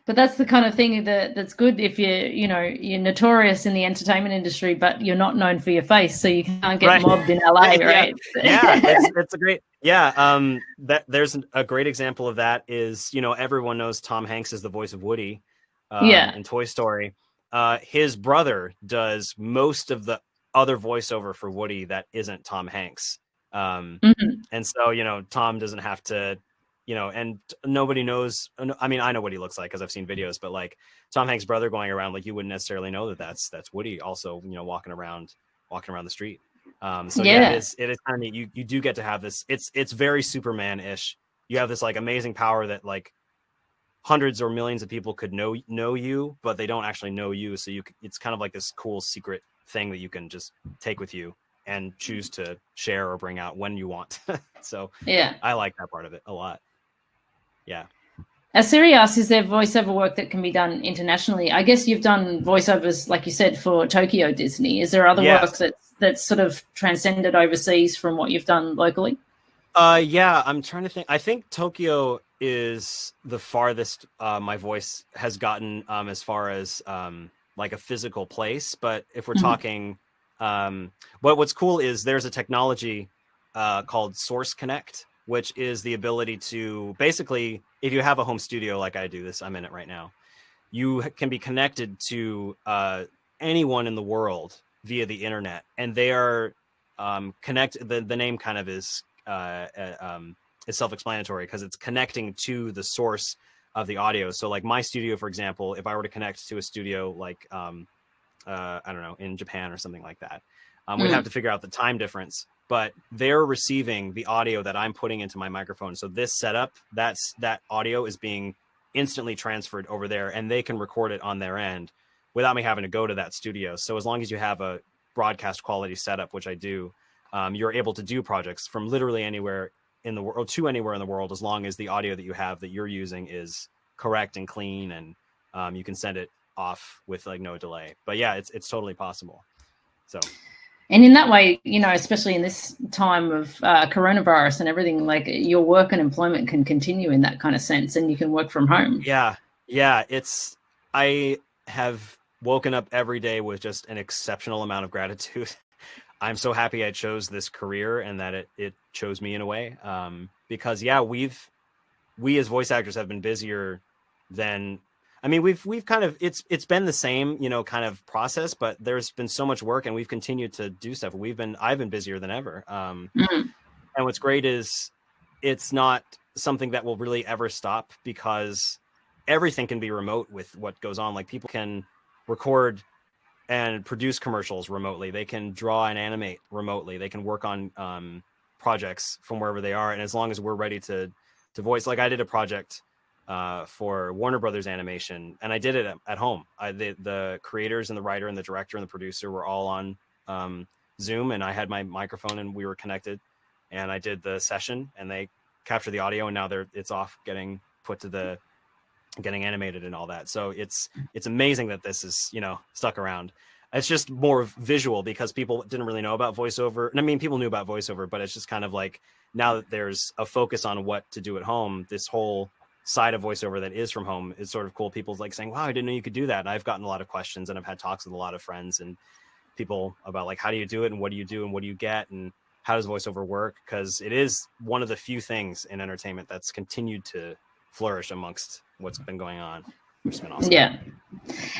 But that's the kind of thing that's good if you're notorious in the entertainment industry, but you're not known for your face, so you can't get mobbed in LA, right? Yeah, it's a great there's a great example of that is everyone knows Tom Hanks is the voice of Woody, in Toy Story. His brother does most of the other voiceover for Woody that isn't Tom Hanks, and so Tom doesn't have to. And nobody knows. I mean, I know what he looks like because I've seen videos, but like Tom Hanks' brother going around, like you wouldn't necessarily know that's Woody also, walking around the street. It is kind of neat. You do get to have this. It's very Superman-ish. You have this like amazing power that like hundreds or millions of people could know you, but they don't actually know you. So it's kind of like this cool secret thing that you can just take with you and choose to share or bring out when you want. So I like that part of it a lot. Yeah. As Siri asks, is there voiceover work that can be done internationally? I guess you've done voiceovers, like you said, for Tokyo Disney. Is there other work that's sort of transcended overseas from what you've done locally? I'm trying to think. I think Tokyo is the farthest my voice has gotten as far as like a physical place. But if we're talking, what's cool is there's a technology called Source Connect, which is the ability to basically, if you have a home studio like I do, I'm in it right now, you can be connected to anyone in the world via the internet, and they are connected. The name kind of is self-explanatory because it's connecting to the source of the audio. So like my studio, for example, if I were to connect to a studio like I don't know, in Japan or something like that, we'd have to figure out the time difference, but they're receiving the audio that I'm putting into my microphone. So this setup, that audio is being instantly transferred over there, and they can record it on their end without me having to go to that studio. So as long as you have a broadcast quality setup, which I do, you're able to do projects from literally anywhere in the world to anywhere in the world, as long as the audio that you have that you're using is correct and clean, and you can send it off with like no delay. But yeah, it's totally possible. So. And in that way, especially in this time of coronavirus and everything, like your work and employment can continue in that kind of sense, and you can work from home. Yeah. I have woken up every day with just an exceptional amount of gratitude. I'm so happy I chose this career and that it chose me in a way, because we as voice actors have been busier than, I mean, we've kind of, it's been the same, you know, kind of process, but there's been so much work and we've continued to do stuff. I've been busier than ever. And what's great is it's not something that will really ever stop, because everything can be remote with what goes on. Like, people can record and produce commercials remotely. They can draw and animate remotely. They can work on projects from wherever they are. And as long as we're ready to voice, like I did a project for Warner Brothers Animation, and I did it at home. The creators and the writer and the director and the producer were all on Zoom, and I had my microphone and we were connected, and I did the session, and they captured the audio, and now it's off getting put to getting animated and all that. So it's amazing that this is, you know, stuck around. It's just more visual because people didn't really know about voiceover. And I mean, people knew about voiceover, but it's just kind of like, now that there's a focus on what to do at home, this whole side of voiceover that is from home is sort of cool. People's like saying, wow, I didn't know you could do that. And I've gotten a lot of questions, and I've had talks with a lot of friends and people about, like, how do you do it, and what do you do, and what do you get, and how does voiceover work? Because it is one of the few things in entertainment that's continued to flourish amongst what's been going on, which has been awesome. Yeah.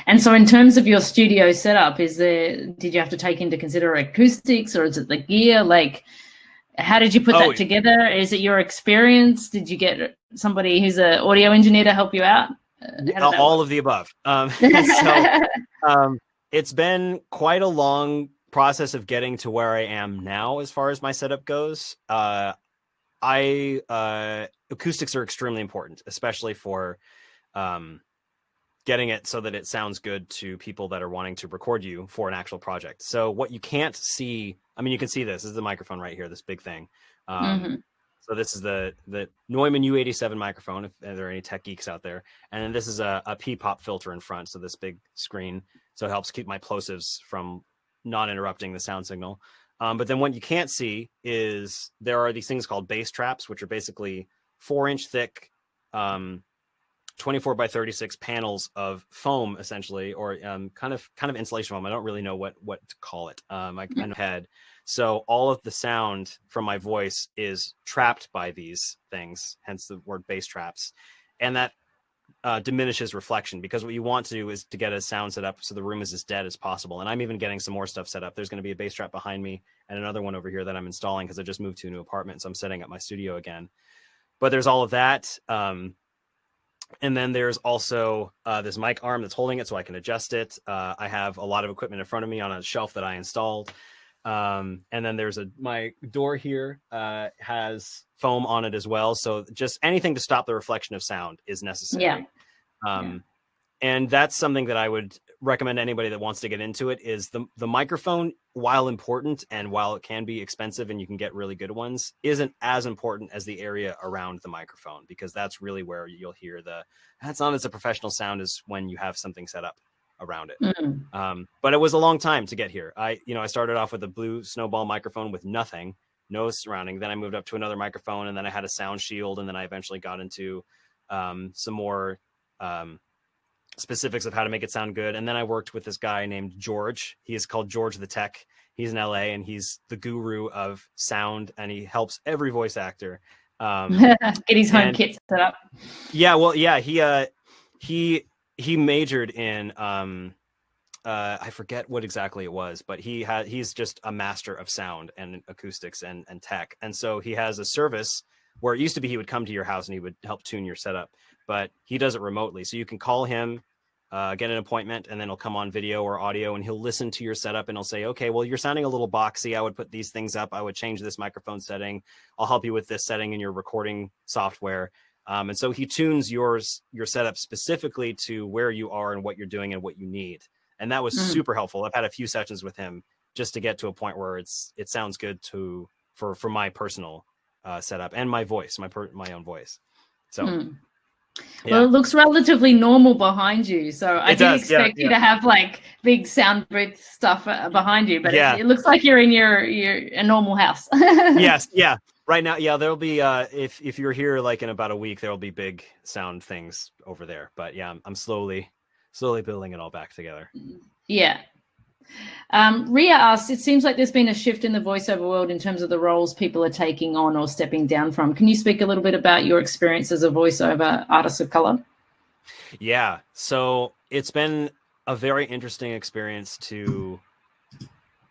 And so in terms of your studio setup, did you have to take into consider acoustics, or is it the gear? Like, how did you put that together? Is it your experience? Did you get somebody who's an audio engineer to help you out? All of the above. It's been quite a long process of getting to where I am now as far as my setup goes. Acoustics are extremely important, especially for getting it so that it sounds good to people that are wanting to record you for an actual project. So what you can't see, I mean, you can see this is the microphone right here, this big thing. So this is the Neumann U87 microphone, if there are any tech geeks out there. And then this is a P-pop filter in front, so this big screen. So it helps keep my plosives from not interrupting the sound signal. But then what you can't see is there are these things called bass traps, which are basically 4-inch thick, 24 by 36 panels of foam, essentially, or kind of insulation foam. I don't really know what to call it. I kind of had. So all of the sound from my voice is trapped by these things, hence the word bass traps. And that diminishes reflection, because what you want to do is to get a sound set up so the room is as dead as possible. And I'm even getting some more stuff set up. There's going to be a bass trap behind me and another one over here that I'm installing because I just moved to a new apartment. So I'm setting up my studio again. But there's all of that. And then there's also this mic arm that's holding it so I can adjust it. I have a lot of equipment in front of me on a shelf that I installed. And then there's my door here has foam on it as well. So just anything to stop the reflection of sound is necessary. Yeah. And that's something that I would recommend anybody that wants to get into it is the microphone, while important and while it can be expensive and you can get really good ones, isn't as important as the area around the microphone, because that's really where you'll hear that's not as a professional sound as when you have something set up around it. But it was a long time to get here. I started off with a blue Snowball microphone with nothing, no surrounding. Then I moved up to another microphone, and then I had a sound shield. And then I eventually got into some more specifics of how to make it sound good. And then I worked with this guy named George. He is called George the Tech. He's in LA, and he's the guru of sound, and he helps every voice actor get his home kit set up. Yeah, well, yeah, he majored in I forget what exactly it was, but he's just a master of sound and acoustics and tech. And so he has a service where it used to be he would come to your house and he would help tune your setup, but he does it remotely. So you can call him, get an appointment, and then he'll come on video or audio, and he'll listen to your setup, and he'll say, okay, well, you're sounding a little boxy. I would put these things up. I would change this microphone setting. I'll help you with this setting in your recording software. And so he tunes your setup specifically to where you are and what you're doing and what you need. And that was super helpful. I've had a few sessions with him just to get to a point where it sounds good for my personal setup and my voice, my own voice. So, yeah. Well, it looks relatively normal behind you. So I didn't expect you to have like big sound booth stuff behind you, but it looks like you're in a normal house. Yes. Yeah. Right now. Yeah. There'll be, if you're here, like in about a week, there'll be big sound things over there, but yeah, I'm slowly building it all back together. Yeah. Ria asks, it seems like there's been a shift in the voiceover world in terms of the roles people are taking on or stepping down from. Can you speak a little bit about your experience as a voiceover artist of color? Yeah, so it's been a very interesting experience to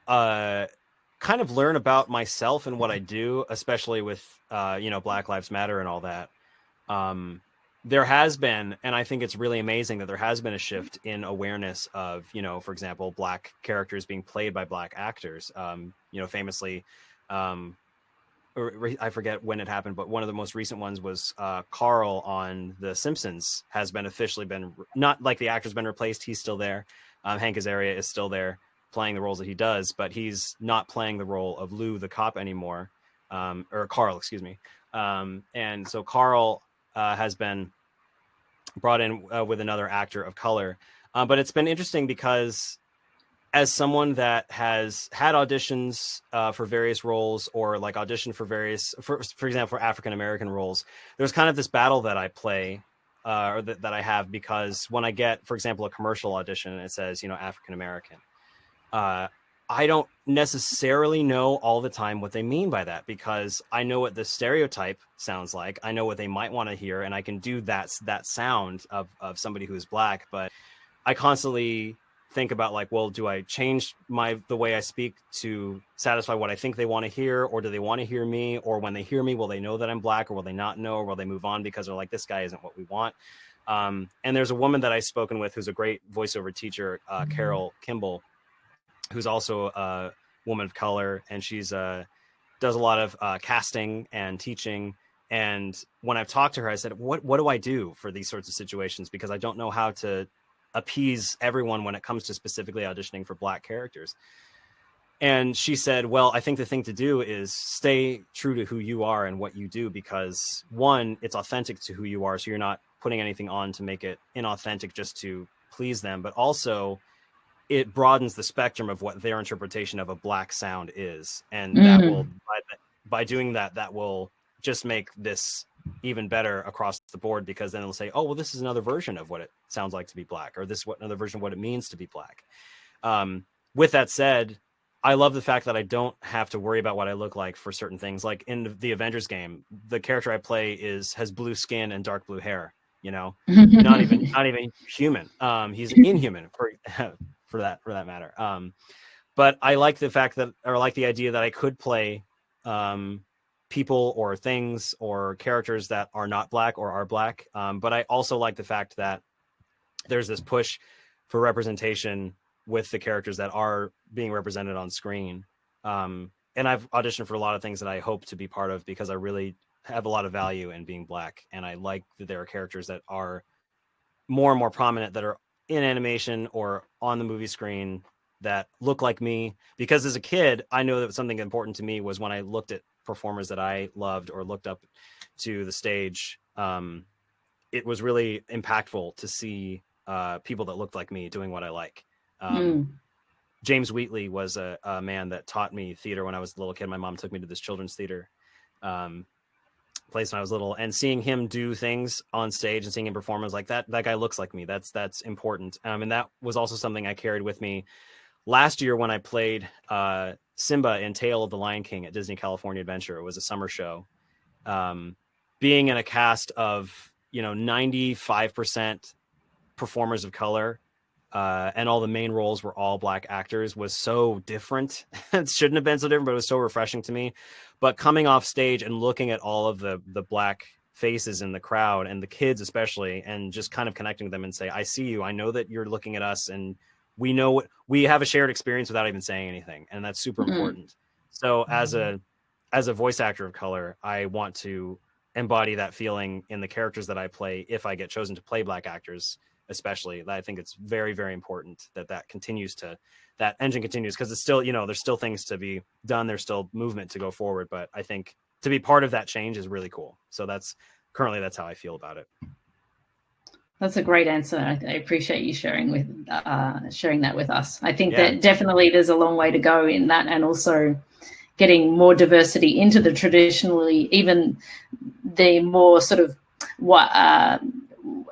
kind of learn about myself and what I do, especially with, Black Lives Matter and all that. There has been, and I think it's really amazing that there has been a shift in awareness of, for example, Black characters being played by Black actors. Famously, I forget when it happened, but one of the most recent ones was Carl on The Simpsons has been officially not like the actor's been replaced. He's still there. Hank Azaria is still there playing the roles that he does, but he's not playing the role of Lou the cop anymore, or Carl, excuse me. And so Carl has been brought in with another actor of color. But it's been interesting because as someone that has had auditions for various roles, or like auditioned for example, for African-American roles, there's kind of this battle that I play or that I have, because when I get, for example, a commercial audition and it says, African-American, I don't necessarily know all the time what they mean by that, because I know what the stereotype sounds like. I know what they might want to hear, and I can do that sound of somebody who is Black. But I constantly think about, like, well, do I change the way I speak to satisfy what I think they want to hear, or do they want to hear me? Or when they hear me, will they know that I'm Black, or will they not know, or will they move on because they're like, this guy isn't what we want? And there's a woman that I've spoken with who's a great voiceover teacher, Carol Kimball, who's also a woman of color, and she's does a lot of casting and teaching. And when I've talked to her, I said, what do I do for these sorts of situations? Because I don't know how to appease everyone when it comes to specifically auditioning for Black characters. And she said, well, I think the thing to do is stay true to who you are and what you do, because one, it's authentic to who you are. So you're not putting anything on to make it inauthentic just to please them, but also it broadens the spectrum of what their interpretation of a Black sound is. And that will, by doing that, that will just make this even better across the board, because then they'll say, oh, well, this is another version of what it sounds like to be Black, or this is another version of what it means to be Black. With that said, I love the fact that I don't have to worry about what I look like for certain things. Like in the Avengers game, the character I play has blue skin and dark blue hair, not even human. He's inhuman for that matter. But I like the fact that, or like the idea that I could play people or things or characters that are not Black or are Black. But I also like the fact that there's this push for representation with the characters that are being represented on screen. And I've auditioned for a lot of things that I hope to be part of, because I really have a lot of value in being Black. And I like that there are characters that are more and more prominent, that are in animation or on the movie screen, that look like me. Because as a kid, I know that something important to me was when I looked at performers that I loved or looked up to the stage, it was really impactful to see people that looked like me doing what I like. James Wheatley was a man that taught me theater when I was a little kid. My mom took me to this children's theater place when I was little, and seeing him do things on stage and seeing him perform, I was like, that guy looks like me. That's important. And that was also something I carried with me last year when I played Simba in Tale of the Lion King at Disney California Adventure. It was a summer show. Being in a cast of 95% performers of color, and all the main roles were all Black actors, was so different. It shouldn't have been so different, but it was so refreshing to me. But coming off stage and looking at all of the Black faces in the crowd, and the kids especially, and just kind of connecting with them and say, I see you, I know that you're looking at us, and we know we have a shared experience without even saying anything. And that's super important. So as a voice actor of color, I want to embody that feeling in the characters that I play. If I get chosen to play Black actors, especially, I think it's very, very important that that engine continues, because it's still, there's still things to be done. There's still movement to go forward. But I think to be part of that change is really cool. So that's how I feel about it. That's a great answer. I appreciate you sharing that with us. I think that definitely there's a long way to go in that, and also getting more diversity into the traditionally, even the more sort of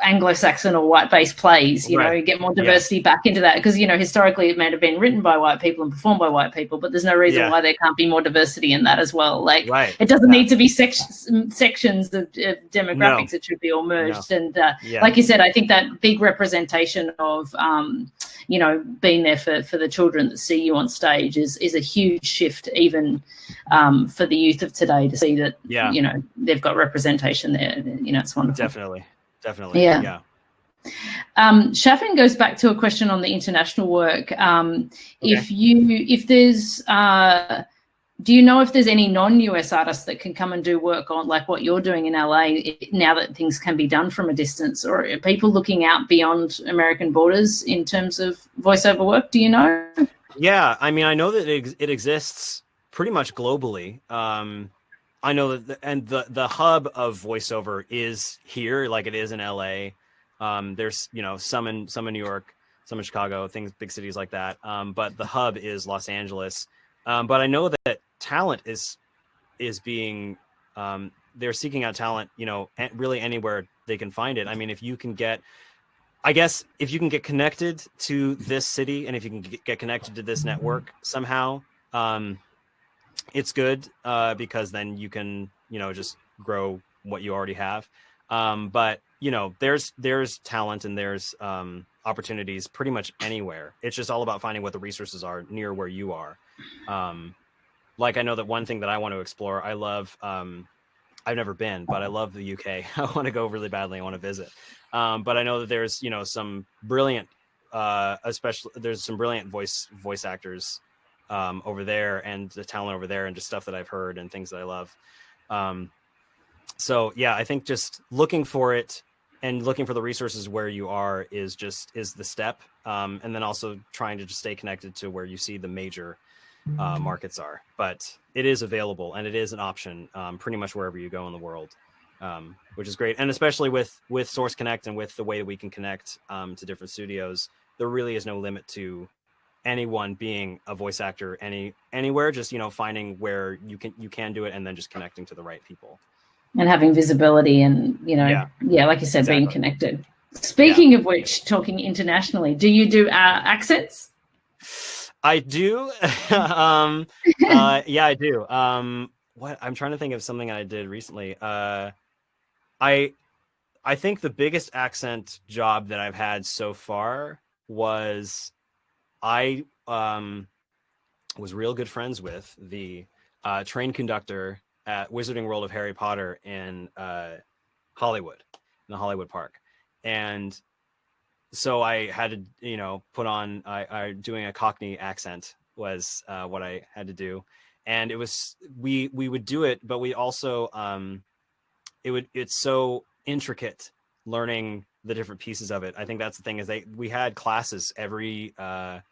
Anglo-Saxon or white-based plays, you know, get more diversity back into that, because, you know, historically it may have been written by white people and performed by white people, but there's no reason why there can't be more diversity in that as well. Like, it doesn't need to be sections of demographics. It should be all merged. And like you said, I think that big representation of, you know, being there for the children that see you on stage is a huge shift, even for the youth of today, to see that, you know, they've got representation there. You know, it's wonderful. Definitely. Yeah. Shafin goes back to a question on the international work. If there's, do you know if there's any non-US artists that can come and do work on like what you're doing in LA now that things can be done from a distance, or are people looking out beyond American borders in terms of voiceover work? Do you know? Yeah, I mean, I know that it exists pretty much globally. I know that the hub of voiceover is here, like it is in LA. There's, you know, some in New York, some in Chicago, big cities like that. But the hub is Los Angeles. But I know that talent is being, they're seeking out talent, you know, really anywhere they can find it. I mean, if you can get connected to this city, and if you can get connected to this network somehow, it's good, because then you can, you know, just grow what you already have. But, you know, there's talent and there's opportunities pretty much anywhere. It's just all about finding what the resources are near where you are. Like, I know that one thing that I want to explore, I love, I've never been, but I love the UK. I want to go really badly. I want to visit. But I know that there's, you know, some brilliant, there's some brilliant voice actors over there, and the talent over there, and just stuff that I've heard and things that I love. So yeah, I think just looking for it and looking for the resources where you are is the step. And then also trying to just stay connected to where you see the major markets are. But it is available, and it is an option pretty much wherever you go in the world, which is great. And especially with Source Connect and with the way that we can connect to different studios, there really is no limit to anyone being a voice actor anywhere. Just, you know, finding where you can do it, and then just connecting to the right people and having visibility, and, you know, like you said, being connected. Speaking of which, talking internationally, do you do accents? I do. I do. What I'm trying to think of something I did recently. I think the biggest accent job that I've had so far was I was real good friends with the train conductor at Wizarding World of Harry Potter in Hollywood, in the Hollywood Park. And so I had to, you know, put on, doing a Cockney accent was what I had to do. And it was, we would do it, but we also, it's so intricate learning the different pieces of it. I think that's the thing, is we had classes every 3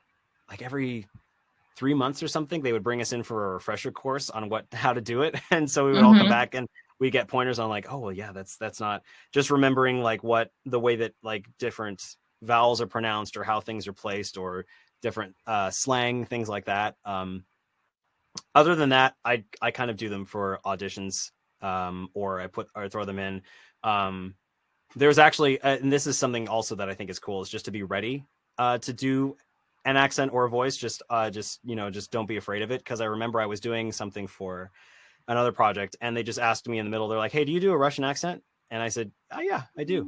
months or something. They would bring us in for a refresher course on how to do it. And so we would all come back and we get pointers on like, oh, well, yeah, that's not just remembering like what the way that like different vowels are pronounced, or how things are placed, or different slang, things like that. Other than that, I kind of do them for auditions, or I throw them in. There's actually, and this is something also that I think is cool, is just to be ready to do an accent or a voice. Just don't be afraid of it. Because I remember I was doing something for another project, and they just asked me in the middle. They're like, "Hey, do you do a Russian accent?" And I said, "Oh yeah, I do."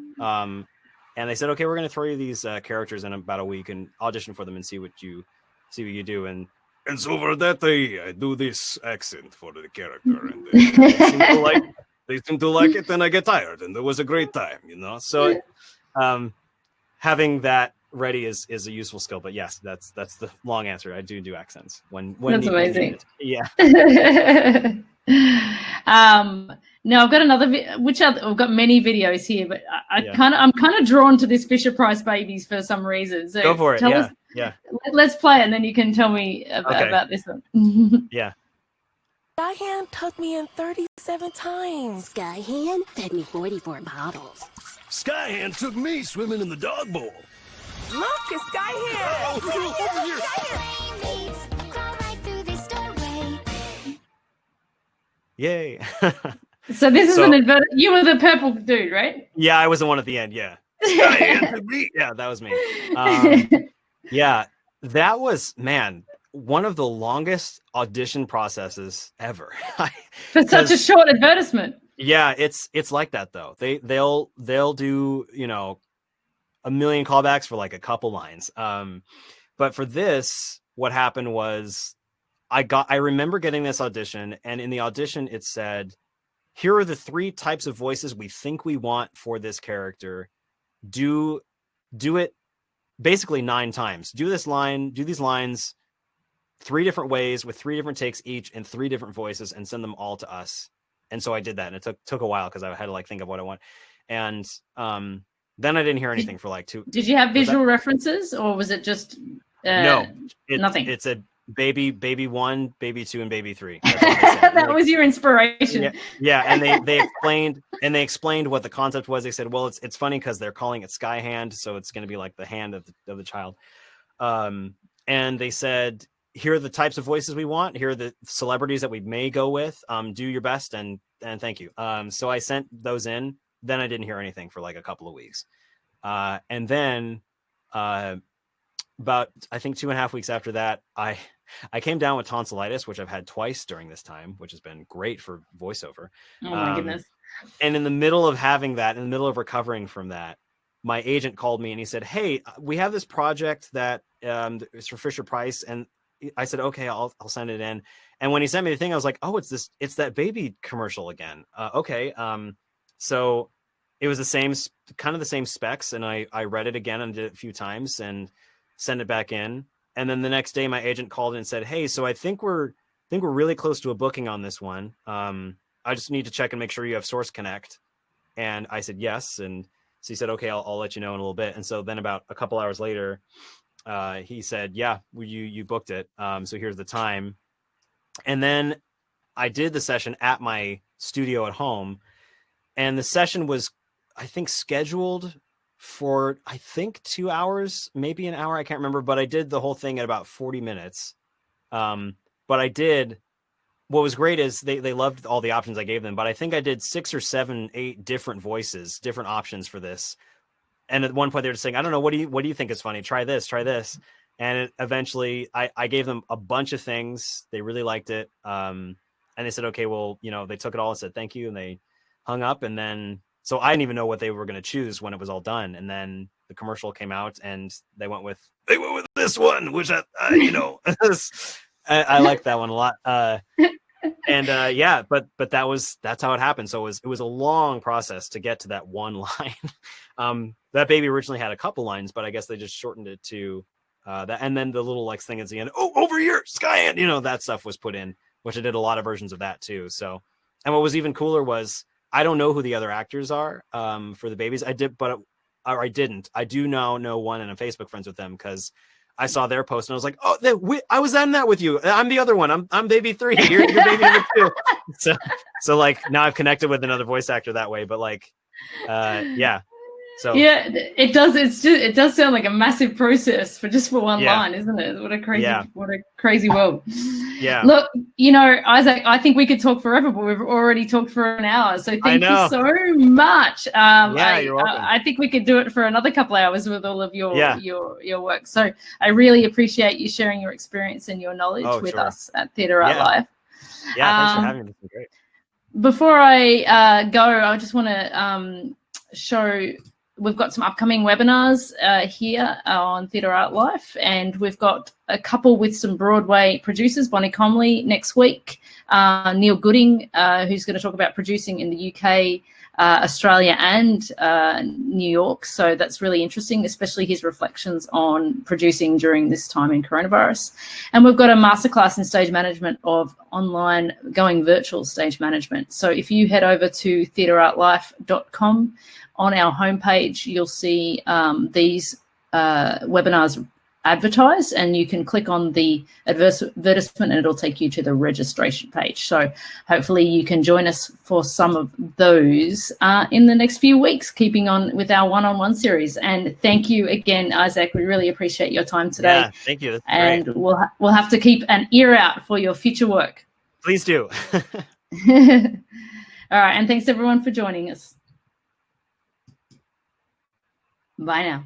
And they said, "Okay, we're going to throw you these characters in about a week and audition for them and see what you do." And so for that, I do this accent for the character, and they seem to like it, and I get tired, and it was a great time, you know. So having that ready is a useful skill. But yes, that's the long answer. I do accents when that's amazing. Yeah. Now I've got another I've got many videos here, but I'm kind of drawn to this FisherPrice Babies for some reason. So go for it. Yeah. Let's play it, and then you can tell me about this one. Yeah. Skyhand took me in 37 times. Skyhand fed me 44 bottles. Skyhand took me swimming in the dog bowl. Look, it's Skyhand. Yay. So this is an advert. You were the purple dude, right? Yeah, I was the one at the end. Yeah. Yeah, that was me. Yeah, that was, man, one of the longest audition processes ever. For such a short advertisement. Yeah, it's like that though. They'll do, you know, a million callbacks for like a couple lines. But for this, what happened was I remember getting this audition, and in the audition it said, here are the 3 types of voices we think we want for this character. Do it basically 9 times. Do these lines 3 different ways with 3 different takes each and 3 different voices, and send them all to us. And so I did that, and it took a while because I had to like think of what I want. And then I didn't hear anything for like 2. Did you have visual references, or was it just no? Nothing. It said baby 1, baby 2, and baby 3. That was your inspiration. Yeah, and they explained what the concept was. They said, well, it's funny because they're calling it Sky Hand, so it's going to be like the hand of the child. And they said, here are the types of voices we want. Here are the celebrities that we may go with. Do your best and thank you. So I sent those in. Then I didn't hear anything for like a couple of weeks. And then about, I think 2.5 weeks after that, I came down with tonsillitis, which I've had twice during this time, which has been great for voiceover. Oh my goodness. And in the middle of having that, in the middle of recovering from that, my agent called me and he said, hey, we have this project that is for FisherPrice. And I said, okay, I'll send it in. And when he sent me the thing, I was like, oh, it's that baby commercial again. Okay. So it was kind of the same specs. And I read it again and did it a few times and sent it back in. And then the next day my agent called and said, hey, so I think we're really close to a booking on this one. I just need to check and make sure you have Source Connect. And I said, yes. And so he said, okay, I'll let you know in a little bit. And so then about a couple hours later, he said, yeah, you booked it. So here's the time. And then I did the session at my studio at home, and the session was, I think, scheduled for, 2 hours, maybe an hour. I can't remember, but I did the whole thing at about 40 minutes. But what was great is they loved all the options I gave them, but I think I did 6 or 7, 8 different voices, different options for this. And at one point they were just saying, I don't know, what do you think is funny? Try this. And eventually I gave them a bunch of things. They really liked it. And they said, okay, well, they took it all and said, thank you. And they hung up. And then, so I didn't even know what they were going to choose when it was all done. And then the commercial came out and they went with this one, which I like that one a lot. But that's how it happened. So it was a long process to get to that one line. That baby originally had a couple lines, but I guess they just shortened it to that. And then the little like thing at the end, oh, over here, Skyan, that stuff was put in, which I did a lot of versions of that too. So, and what was even cooler was I don't know who the other actors are for the babies. I didn't. I do now know one, and I'm Facebook friends with them because I saw their post and I was like, oh, I was on that with you. I'm the other one. I'm baby 3. You're baby number 2. So like now I've connected with another voice actor that way. But like, yeah. So yeah, it does. It does sound like a massive process for one line, isn't it? What a crazy world. Yeah. Look, Isaac, I think we could talk forever, but we've already talked for an hour. So thank you so much. You're welcome. I think we could do it for another couple of hours with all of your work. So I really appreciate you sharing your experience and your knowledge with us at TheatreArtLife. Yeah, thanks for having me. This is great. Before I go, I just want to show. We've got some upcoming webinars here on TheatreArtLife, and we've got a couple with some Broadway producers, Bonnie Comley next week, Neil Gooding, who's going to talk about producing in the UK, Australia and New York. So that's really interesting, especially his reflections on producing during this time in coronavirus. And we've got a masterclass in stage management of online going virtual stage management. So if you head over to theatreartlife.com, on our homepage, you'll see these webinars advertised, and you can click on the advertisement and it'll take you to the registration page. So hopefully you can join us for some of those in the next few weeks, keeping on with our one-on-one series. And thank you again, Isaac. We really appreciate your time today. Yeah, thank you. That's and great. We'll have to keep an ear out for your future work. Please do. All right, and thanks everyone for joining us. Bye now.